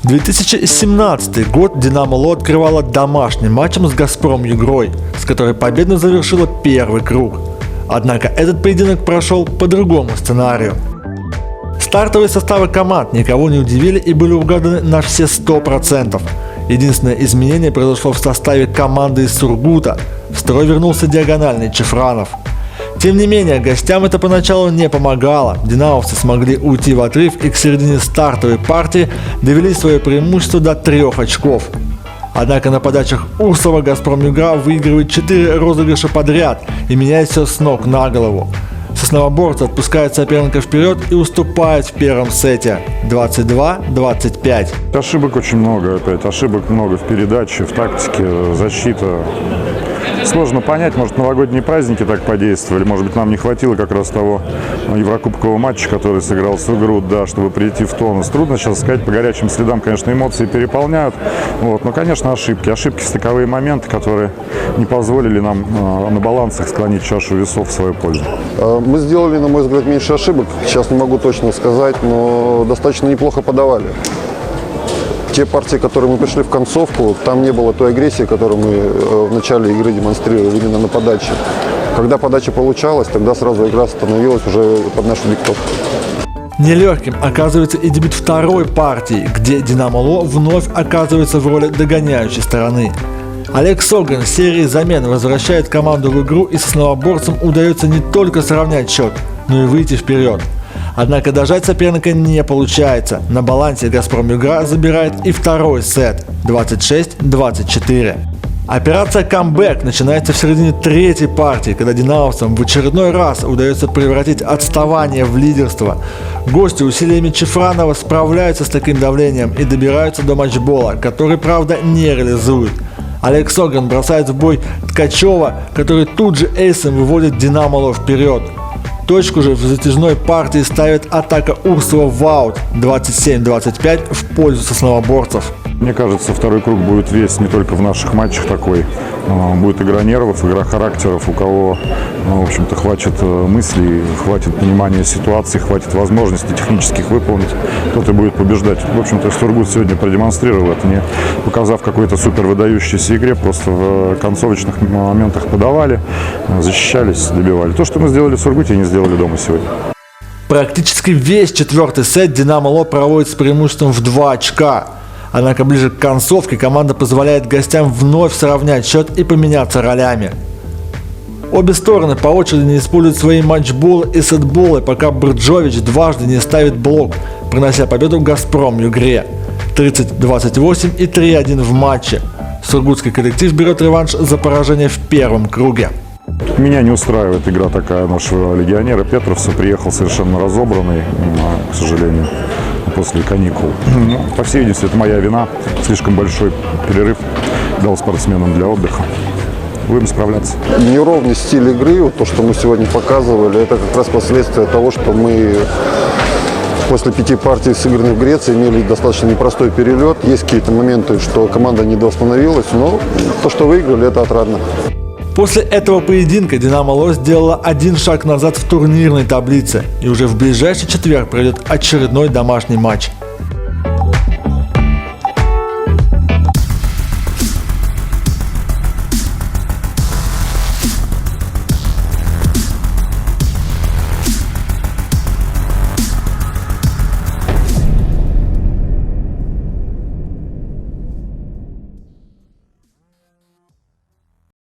2017 год «Динамо-Ло» открывала домашним матчем с «Газпром Югрой», с которой победно завершила первый круг. Однако этот поединок прошел по другому сценарию. Стартовые составы команд никого не удивили и были угаданы на все 100%. Единственное изменение произошло в составе команды из Сургута. В строй вернулся диагональный Чифранов. Тем не менее, гостям это поначалу не помогало. Динамовцы смогли уйти в отрыв и к середине стартовой партии довели свое преимущество до 3 очков. Однако на подачах Урсова «Газпром Югра» выигрывает 4 розыгрыша подряд и меняет все с ног на голову. Сосновоборцы отпускают соперника вперед и уступают в первом сете 22-25. Ошибок очень много, опять ошибок много в передаче, в тактике, защита. Сложно понять, может, новогодние праздники так подействовали, может быть, нам не хватило как раз того еврокубкового матча, который сыграл Сургут, да, чтобы прийти в тонус. Трудно сейчас сказать, по горячим следам, конечно, эмоции переполняют, вот, но, конечно, ошибки, стыковые моменты, которые не позволили нам на балансах склонить чашу весов в свою пользу. Мы сделали, на мой взгляд, меньше ошибок, сейчас не могу точно сказать, но достаточно неплохо подавали. Те партии, которые мы пришли в концовку, там не было той агрессии, которую мы в начале игры демонстрировали именно на подаче. Когда подача получалась, тогда сразу игра становилась уже под нашу диктовку. Нелегким оказывается и дебют второй партии, где «Динамо-Ло» вновь оказывается в роли догоняющей стороны. Олег Согрин с серией замен возвращает команду в игру, и сосновоборцам удается не только сравнять счет, но и выйти вперед. Однако дожать соперника не получается. На балансе «Газпром Югра» забирает и второй сет 26-24. Операция «Камбэк» начинается в середине третьей партии, когда динамовцам в очередной раз удается превратить отставание в лидерство. Гости усилиями Чифранова справляются с таким давлением и добираются до матчбола, который, правда, не реализуют. Олег Согрин бросает в бой Ткачева, который тут же эйсом выводит «Динамо-Ло» вперед. Точку же в затяжной партии ставит атака Урсова в аут 27-25 в пользу сосновоборцев. Мне кажется, второй круг будет весь не только в наших матчах такой. Будет игра нервов, игра характеров, у кого, в общем-то, хватит мыслей, хватит понимания ситуации, хватит возможностей технических выполнить, кто-то будет побеждать. В общем-то, Сургут сегодня продемонстрировал это, не показав какой-то супер выдающейся игре, просто в концовочных моментах подавали, защищались, добивали. То, что мы сделали в Сургуте, не сделали дома сегодня. Практически весь четвертый сет «Динамо-Ло» проводит с преимуществом в 2 очка. Однако ближе к концовке команда позволяет гостям вновь сравнять счет и поменяться ролями. Обе стороны по очереди используют свои матчболы и сетболы, пока Брджович дважды не ставит блок, принося победу «Газпром Югре» 30-28 и 3-1 в матче. Сургутский коллектив берет реванш за поражение в первом круге. Меня не устраивает игра такая нашего легионера Петровса. Приехал совершенно разобранный, к сожалению, после каникул. По всей видимости, это моя вина. Слишком большой перерыв дал спортсменам для отдыха. Будем справляться. Неровный стиль игры, вот то, что мы сегодня показывали, это как раз последствия того, что мы после 5 партий, сыгранных в Греции, имели достаточно непростой перелет. Есть какие-то моменты, что команда недоостановилась, но то, что выиграли, это отрадно. После этого поединка «Динамо-Ло» сделала один шаг назад в турнирной таблице, и уже в ближайший четверг пройдет очередной домашний матч.